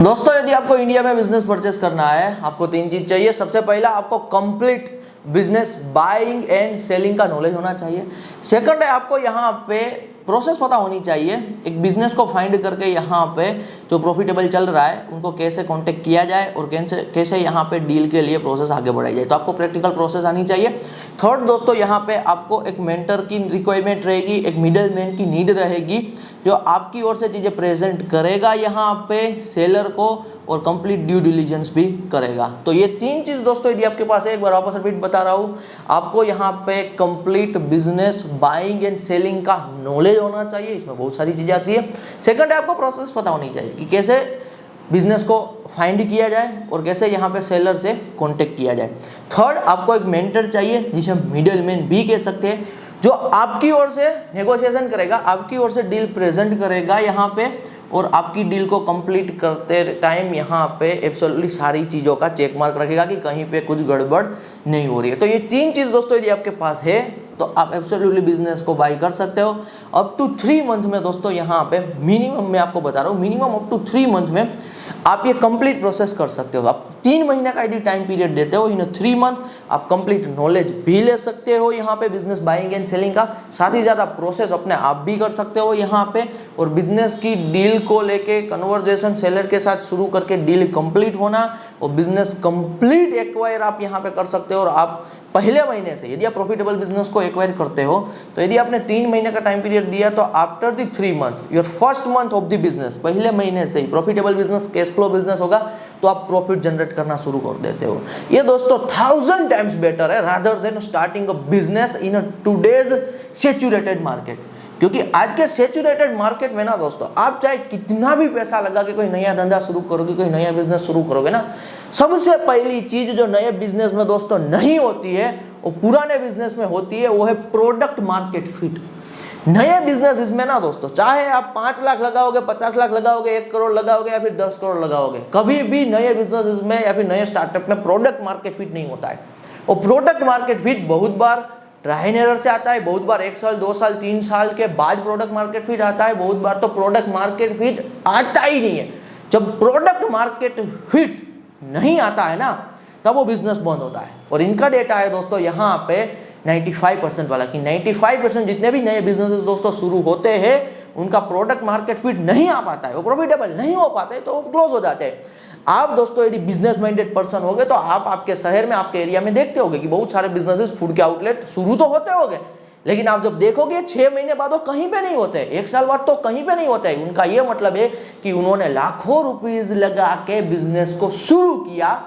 दोस्तों यदि आपको इंडिया में बिजनेस परचेस करना है, आपको तीन चीज चाहिए। सबसे पहला, आपको complete business buying and selling का नॉलेज होना चाहिए। सेकंड है, आपको यहाँ पे प्रोसेस पता होनी चाहिए। एक बिजनेस को फाइंड करके यहाँ पे जो प्रॉफिटेबल चल रहा है उनको कैसे कांटेक्ट किया जाए और कैसे यहाँ पे डील के लिए प्रोसेस आगे बढ़ाई जाए, तो आपको प्रैक्टिकल प्रोसेस आनी चाहिए। थर्ड दोस्तों, यहाँ पे आपको एक मेंटर की रिक्वायरमेंट रहेगी, एक मिडल मैन की नीड रहेगी जो आपकी ओर से चीज़ें प्रेजेंट करेगा यहाँ पे सेलर को और कंप्लीट ड्यू डिलीजेंस भी करेगा। तो ये तीन चीज़ दोस्तों यदि आपके पास है, एक बार वापस रिपीट बता रहा हूँ, आपको यहाँ पे complete business buying and selling का नॉलेज होना चाहिए। इसमें बहुत सारी चीज़ें आती है। सेकंड है, आपको प्रोसेस पता होनी चाहिए कि कैसे बिजनेस को फाइंड किया जाए और कैसे यहाँ पे सेलर से कॉन्टेक्ट किया जाए। थर्ड, आपको एक मेंटर चाहिए जिसे मिडल मैन भी कह सकते हैं, जो आपकी ओर से नेगोशिएशन करेगा, आपकी ओर से डील प्रेजेंट करेगा यहाँ पे और आपकी डील को कंप्लीट करते टाइम यहाँ पे एब्सोल्युटली सारी चीज़ों का चेक मार्क रखेगा कि कहीं पे कुछ गड़बड़ नहीं हो रही है। तो ये तीन चीज़ दोस्तों यदि आपके पास है तो आप एब्सोल्युटली बिजनेस को बाई कर सकते हो। अप टू 3 मंथ में दोस्तों यहाँ पे मिनिमम, मैं आपको बता रहा हूँ, मिनिमम अप टू 3 मंथ में आप ये कंप्लीट प्रोसेस कर सकते हो। आप 3 महीने का यदि टाइम पीरियड देते हो, इन 3 मंथ आप कंप्लीट नॉलेज भी ले सकते हो यहाँ पे बिजनेस बाइंग एंड सेलिंग का, साथ ही ज़्यादा प्रोसेस अपने आप भी कर सकते हो यहाँ पे, और बिजनेस की डील को लेके कन्वर्जेशन सेलर के साथ शुरू करके डील कंप्लीट होना और बिजनेस कंप्लीट एक्वायर आप यहाँ पे कर सकते हो। और आप पहले महीने से यदि आप प्रॉफिटेबल बिजनेस को एक्वायर करते हो तो यदि आपने 3 महीने का टाइम पीरियड दिया तो after the 3 month, your first month of the business, पहले महीने से ही profitable business, cash flow business होगा तो आप प्रॉफिट जनरेट करना शुरू कर देते हो। ये दोस्तों 1000 टाइम्स बेटर है rather than starting a business in a today's saturated market. क्योंकि आज के सैचुरेटेड मार्केट में ना दोस्तों, आप चाहे कितना भी पैसा लगा के कोई नया धंधा शुरू करोगे, कोई नया बिजनेस शुरू करोगे ना, सबसे पहली चीज जो नए बिजनेस में दोस्तों नहीं होती है वो पुराने बिजनेस में होती है, वो है प्रोडक्ट मार्केट फिट। नए बिजनेस इसमें ना दोस्तों, चाहे आप 5 लाख लगाओगे, 50 लाख लगाओगे, 1 करोड़ लगाओगे या फिर 10 करोड़ लगाओगे, कभी भी नए बिजनेस इसमें या फिर नए स्टार्टअप में प्रोडक्ट मार्केट फिट नहीं होता है। और प्रोडक्ट मार्केट फिट बहुत बार ट्राई एंड एरर से आता है, बहुत बार 1 साल 2 साल 3 साल के बाद प्रोडक्ट मार्केट फिट आता है, बहुत बार तो प्रोडक्ट मार्केट फिट आता ही नहीं है। जब प्रोडक्ट मार्केट फिट नहीं आता है ना, तब वो बिजनेस बंद होता है। और इनका डेटा है दोस्तों यहाँ पे 95% वाला, कि 95% जितने भी नए बिजनेसेस दोस्तों शुरू होते हैं उनका प्रोडक्ट मार्केट फिट नहीं आ पाता है, वो प्रॉफिटेबल नहीं हो पाते तो वो क्लोज हो जाते हैं। आप दोस्तों यदि बिजनेस माइंडेड पर्सन होगे तो आप आपके शहर में, आपके एरिया में देखते होगे कि बहुत सारे बिजनेसेस, फूड के आउटलेट शुरू तो होते होंगे, लेकिन आप जब देखोगे 6 महीने बाद वो कहीं पे नहीं होते, 1 साल बाद तो कहीं पे नहीं होते। उनका ये मतलब है कि उन्होंने लाखों रुपीस लगा के बिजनेस को शुरू किया,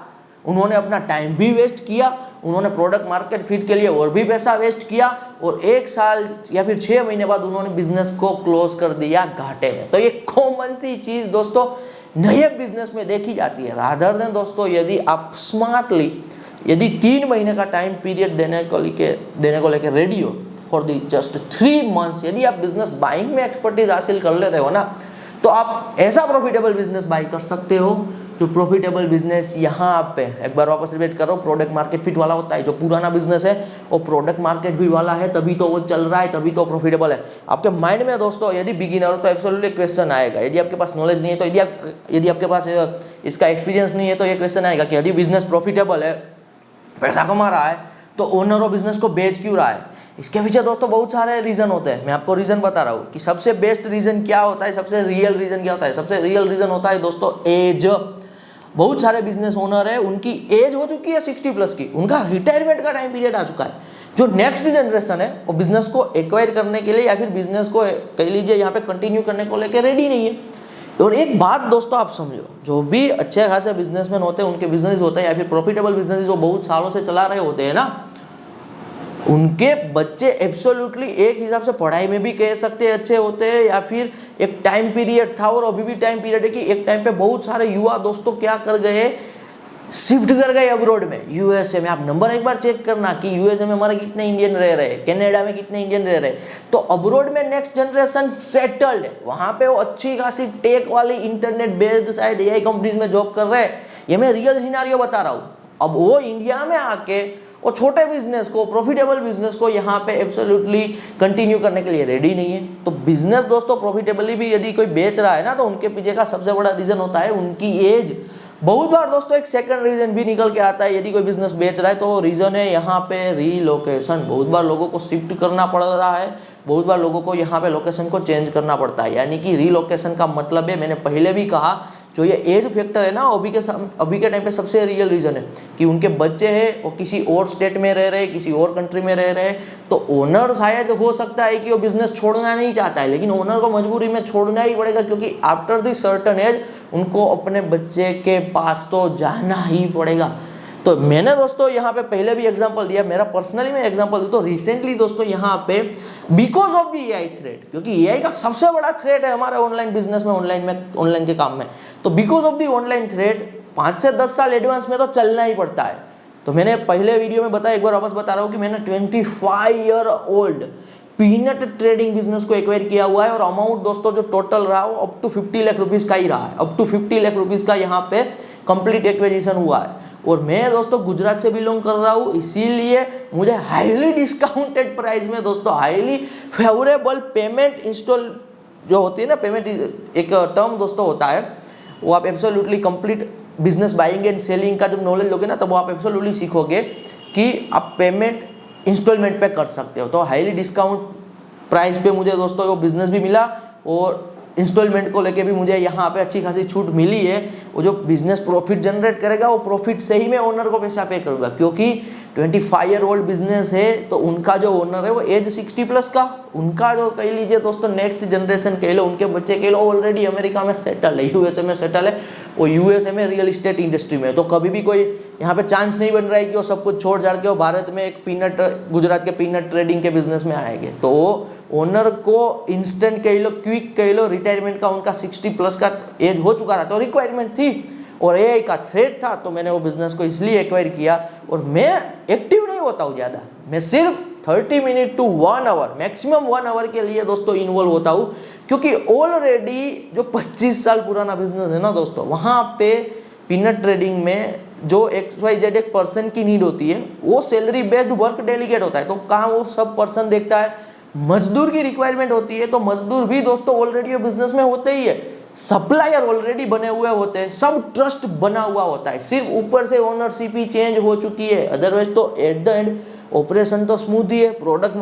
उन्होंने अपना टाइम भी वेस्ट किया, उन्होंने प्रोडक्ट मार्केट फिट के लिए और भी पैसा वेस्ट किया, और 1 साल या फिर 6 महीने बाद उन्होंने बिजनेस को क्लोज कर दिया घाटे में। तो ये कॉमन सी चीज दोस्तों नए बिजनेस में देखी जाती है। रादर देन दोस्तों यदि आप स्मार्टली, यदि 3 महीने का टाइम पीरियड देने को लेके रेडी हो फॉर दी जस्ट 3 मंथ्स, यदि आप बिजनेस बाइंग में एक्सपर्टीज हासिल कर लेते हो ना, तो आप ऐसा प्रॉफिटेबल बिजनेस बाई कर सकते हो जो प्रॉफिटेबल बिजनेस यहाँ पे, एक बार वापस रिपीट करो, प्रोडक्ट मार्केट फिट वाला होता है। जो पुराना बिजनेस है वो प्रोडक्ट मार्केट फिट वाला है, तभी तो वो चल रहा है, तभी तो प्रॉफिटेबल है। आपके माइंड में दोस्तों यदि बिगिनर हो तो एब्सोल्युटली क्वेश्चन आएगा, यदि आपके पास नॉलेज नहीं है तो, यदि आपके पास इसका एक्सपीरियंस नहीं है तो ये क्वेश्चन आएगा कि यदि बिजनेस प्रॉफिटेबल है, पैसा कमा रहा है, तो ओनर ऑफ बिजनेस को बेच क्यों रहा है? इसके पीछे दोस्तों बहुत सारे रीजन होते हैं। मैं आपको रीजन बता रहा हूँ कि सबसे बेस्ट रीजन क्या होता है, सबसे रियल रीजन क्या होता है। सबसे रियल रीजन होता है दोस्तों एज। बहुत सारे बिजनेस ओनर है, उनकी एज हो चुकी है 60+ की, उनका रिटायरमेंट का टाइम पीरियड आ चुका है। जो नेक्स्ट जनरेशन है वो बिजनेस को एक्वायर करने के लिए या फिर बिजनेस को कह लीजिए यहाँ पे कंटिन्यू करने को लेकर रेडी नहीं है। और एक बात दोस्तों आप समझो, जो भी अच्छे खासे बिजनेसमैन होते हैं, उनके बिजनेस होते हैं या फिर प्रॉफिटेबल बिजनेस जो बहुत सालों से चला रहे होते हैं ना, उनके बच्चे एब्सोल्युटली एक हिसाब से पढ़ाई में भी कह सकते हैं अच्छे होते हैं, या फिर एक टाइम पीरियड था और अभी भी टाइम पीरियड है कि एक टाइम पे बहुत सारे युवा दोस्तों क्या कर गए, शिफ्ट कर गए अब्रॉड में, यूएसए में। आप नंबर एक बार चेक करना कि यूएसए में हमारे कितने इंडियन रह रहे हैं, कनाडा में कितने इंडियन रह रहे हैं। तो अब्रॉड में नेक्स्ट जनरेशन सेटल्ड है, वहां पे वो अच्छी खासी टेक वाली इंटरनेट बेस्ड शायद एआई कंपनीज में जॉब कर रहे हैं। ये मैं रियल सिनेरियो बता रहा हूँ। अब वो इंडिया में आके वो छोटे बिजनेस को, प्रॉफिटेबल बिजनेस को यहाँ पे एब्सोल्युटली कंटिन्यू करने के लिए रेडी नहीं है। तो बिजनेस दोस्तों प्रॉफिटेबली भी यदि कोई बेच रहा है ना, तो उनके पीछे का सबसे बड़ा रीजन होता है उनकी एज। बहुत बार दोस्तों एक सेकंड रीजन भी निकल के आता है, यदि कोई बिजनेस बेच रहा है तो रीजन है यहाँ पे रीलोकेशन। बहुत बार लोगों को शिफ्ट करना पड़ रहा है, बहुत बार लोगों को यहाँ पे लोकेशन को चेंज करना पड़ता है। यानी कि रीलोकेशन का मतलब है, मैंने पहले भी कहा, जो ये एज फैक्टर है ना, अभी के टाइम पे सबसे रियल रीजन है कि उनके बच्चे हैं वो किसी और स्टेट में रह रहे, किसी और कंट्री में रह रहे। तो ओनर शायद हो सकता है कि वो बिजनेस छोड़ना नहीं चाहता है, लेकिन ओनर को मजबूरी में छोड़ना ही पड़ेगा, क्योंकि आफ्टर द सर्टन एज उनको अपने बच्चे के पास तो जाना ही पड़ेगा। तो मैंने दोस्तों यहाँ पे पहले भी एग्जांपल दिया, मेरा पर्सनली मैं एग्जांपल दूं तो रिसेंटली दोस्तों यहाँ पे because of the AI threat, क्योंकि एआई का सबसे बड़ा थ्रेट है हमारे ऑनलाइन बिजनेस में, ऑनलाइन के काम में। तो because of the online threat 5 से 10 साल एडवांस में तो चलना ही पड़ता है। तो मैंने पहले वीडियो में बताया, एक बार वापस बता रहा हूँ कि मैंने 25 year old peanut trading business को एक्वायर किया हुआ है, और अमाउंट दोस्तों जो टोटल रहा वो अप टू 50 लाख रुपीज का ही रहा है। अप टू 50 लाख रुपीज का यहाँ पे कंप्लीट एक्विजिशन हुआ है। और मैं दोस्तों गुजरात से बिलोंग कर रहा हूँ, इसीलिए मुझे हाईली डिस्काउंटेड प्राइस में दोस्तों हाईली फेवरेबल पेमेंट इंस्टॉल जो होती है ना, पेमेंट एक टर्म दोस्तों होता है, वो आप absolutely complete business buying and selling का जब नॉलेज लोगे ना, तब वो आप एब्सोल्युटली सीखोगे कि आप पेमेंट इंस्टॉलमेंट पे कर सकते हो। तो हाईली डिस्काउंट प्राइस पे मुझे दोस्तों वो बिजनेस भी मिला, और इंस्टॉलमेंट को लेके भी मुझे यहाँ पे अच्छी खासी छूट मिली है। वो जो बिजनेस प्रॉफिट जनरेट करेगा, वो प्रॉफिट से ही मैं ओनर को पैसा पे करूँगा, क्योंकि 25 ईयर ओल्ड बिजनेस है, तो उनका जो ओनर है वो एज 60 प्लस का, उनका जो कह लीजिए दोस्तों नेक्स्ट जनरेशन कह लो, उनके बच्चे कह लो, ऑलरेडी अमेरिका में सेटल है, यूएसए में सेटल है, वो यूएसए में रियल इस्टेट इंडस्ट्री में। तो कभी भी कोई यहाँ पे चांस नहीं बन रहा है कि वो सब कुछ छोड़ छाड़ के वो भारत में एक गुजरात के पीनट ट्रेडिंग के बिजनेस में आएंगे। तो ओनर को इंस्टेंट कह लो, क्विक कह लो, रिटायरमेंट का उनका 60 प्लस का एज हो चुका था, तो रिक्वायरमेंट थी और एआई का थ्रेट था, तो मैंने वो बिजनेस को इसलिए एक्वायर किया। और मैं एक्टिव नहीं होता हूँ ज़्यादा, मैं सिर्फ 30 minute to 1 hour, maximum 1 hour के लिए दोस्तों इन्वॉल्व होता हूँ, क्योंकि ऑलरेडी जो 25 साल पुराना बिजनेस है ना दोस्तों, वहाँ पे पीनट ट्रेडिंग में जो XYZ एक पर्सन की नीड होती है, वो सैलरी बेस्ड वर्क डेलीगेट होता है, तो काम वो सब पर्सन देखता है। मजदूर की रिक्वायरमेंट होती है, तो मजदूर भी दोस्तों ऑलरेडी बिजनेस में होते ही है, सप्लायर ऑलरेडी बने हुए होते हैं, सब ट्रस्ट बना हुआ होता है, सिर्फ ऊपर से ओनरशिप ही चेंज हो चुकी है। अदरवाइज तो एट द एंड ऑपरेशन तो स्मूथ ही है। प्रोडक्ट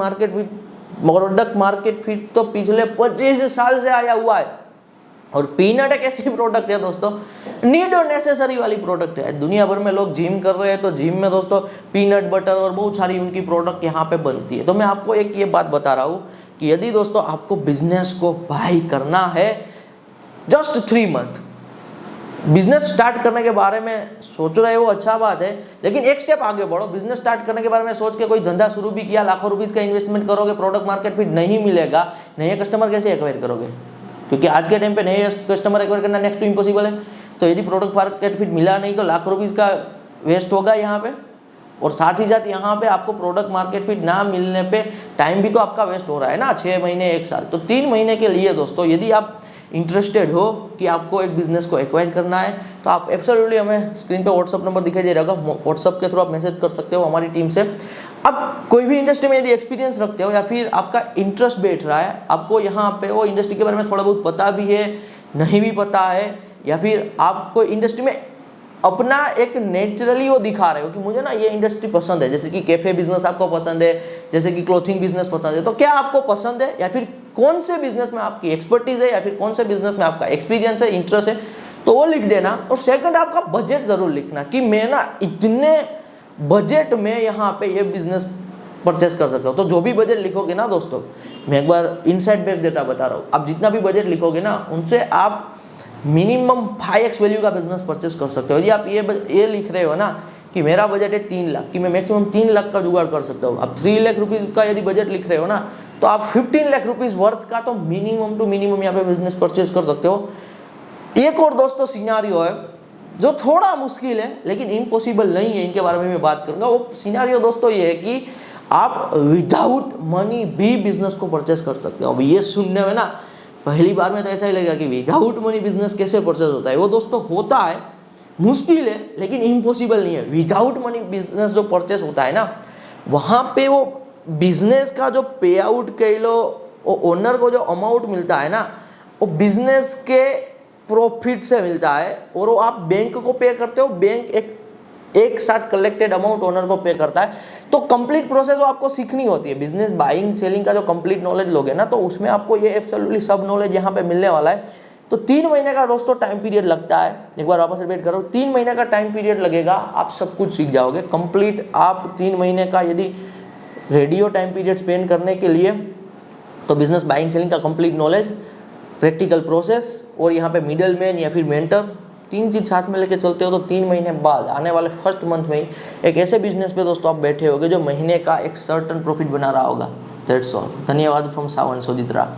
मार्केट फिट तो पिछले 25 साल से आया हुआ है। और पीनट एक ऐसी प्रोडक्ट है दोस्तों, नीड और नेसेसरी वाली प्रोडक्ट है। दुनिया भर में लोग जिम कर रहे हैं, तो जिम में दोस्तों पीनट बटर और बहुत सारी उनकी प्रोडक्ट यहाँ पे बनती है। तो मैं आपको एक ये बात बता रहा हूँ कि यदि दोस्तों आपको बिजनेस को बाय करना है, जस्ट 3 मंथ बिजनेस स्टार्ट करने के बारे में सोच रहे हो, अच्छा बात है, लेकिन एक स्टेप आगे बढ़ो। बिजनेस स्टार्ट करने के बारे में सोच के कोई धंधा शुरू भी किया, लाखों रुपीस का इन्वेस्टमेंट करोगे, प्रोडक्ट मार्केट फिट नहीं मिलेगा, नए कस्टमर कैसे एक्वायर करोगे? क्योंकि आज के टाइम पे नए कस्टमर एक्वायर करना नेक्स्ट टू इम्पॉसिबल है। तो यदि प्रोडक्ट मार्केट फिट मिला नहीं, तो लाखों रुपीस का वेस्ट होगा यहाँ पे, और साथ ही साथ यहाँ पे आपको प्रोडक्ट मार्केट फिट ना मिलने पे टाइम भी तो आपका वेस्ट हो रहा है ना, 6 महीने 1 साल। तो 3 महीने के लिए दोस्तों यदि आप इंटरेस्टेड हो कि आपको एक बिजनेस को एक्वायर करना है, तो आप एब्सोल्युटली हमें स्क्रीन पे व्हाट्सअप नंबर दिखाई दे रहा होगा, व्हाट्सअप के थ्रू आप मैसेज कर सकते हो हमारी टीम से। अब कोई भी इंडस्ट्री में यदि एक्सपीरियंस रखते हो, या फिर आपका इंटरेस्ट बैठ रहा है, आपको यहाँ पे वो इंडस्ट्री के बारे में थोड़ा बहुत पता भी है, नहीं भी पता है, या फिर आपको इंडस्ट्री में अपना एक नेचुरली वो दिखा रहे हो कि मुझे ना ये इंडस्ट्री पसंद है, जैसे कि कैफे बिजनेस आपको पसंद है, जैसे कि क्लोथिंग बिजनेस पसंद है, तो क्या आपको पसंद है, या फिर कौन से बिजनेस में आपकी एक्सपर्टीज है, या फिर कौन से बिजनेस में आपका एक्सपीरियंस है, इंटरेस्ट है, तो वो लिख देना। और सेकंड आपका बजट जरूर लिखना कि मैं ना इतने बजट में यहाँ पे ये बिजनेस परचेस कर सकता हूँ। तो जो भी बजट लिखोगे ना दोस्तों, मैं एक बार इनसाइड बेस्ड डेटा बता रहा हूँ, आप जितना भी बजट लिखोगे ना, उनसे आप मिनिमम 5x वैल्यू का बिजनेस परचेस कर सकते हो। यदि आप ये लिख रहे हो ना कि मेरा बजट है 3 लाख, कि मैं मैक्सिमम 3 लाख का जुगाड़ कर सकता हूँ, आप 3 लाख रुपीज़ का यदि बजट लिख रहे हो ना, तो आप 15 लाख रुपीज़ वर्थ का तो मिनिमम टू मिनिमम यहाँ पे बिजनेस परचेस कर सकते हो। एक और दोस्तों सिनारियो है जो थोड़ा मुश्किल है, लेकिन इम्पॉसिबल नहीं है, इनके बारे में मैं बात करूँगा। वो सिनारियो दोस्तों ये है कि आप विदाउट मनी भी बिजनेस को परचेस कर सकते हो। अब ये सुनने में ना पहली बार में तो ऐसा ही लगेगा कि विदाउट मनी बिजनेस कैसे परचेस होता है। वो दोस्तों होता है, मुश्किल है लेकिन इम्पॉसिबल नहीं है। विदाउट मनी बिजनेस जो परचेस होता है ना, वहाँ पे वो बिजनेस का जो पे आउट कह लो, वो ओनर को जो अमाउंट मिलता है ना, वो बिजनेस के प्रॉफिट से मिलता है, और वो आप बैंक को पे करते हो, बैंक एक साथ कलेक्टेड अमाउंट ओनर को पे करता है। तो कंप्लीट प्रोसेस वो आपको सीखनी होती है। बिजनेस बाइंग सेलिंग का जो कंप्लीट नॉलेज लोगे ना, तो उसमें आपको ये एब्सोल्युटली सब नॉलेज यहाँ पे मिलने वाला है। तो 3 महीने का दोस्तों टाइम पीरियड लगता है। एक बार वापस रिपीट करो, 3 महीने का टाइम पीरियड लगेगा, आप सब कुछ सीख जाओगे कंप्लीट। आप 3 महीने का यदि रेडियो टाइम पीरियड स्पेंड करने के लिए, तो बिजनेस बाइंग सेलिंग का कंप्लीट नॉलेज, प्रैक्टिकल प्रोसेस और यहाँ पे मिडल मैन या फिर मेंटर, 3 चीज़ साथ में लेके चलते हो, तो 3 महीने बाद आने वाले फर्स्ट मंथ में ही एक ऐसे बिजनेस पे दोस्तों आप बैठे होगे जो महीने का एक सर्टन प्रॉफिट बना रहा होगा। That's all. धन्यवाद फ्रॉम सावन सोजित्रा।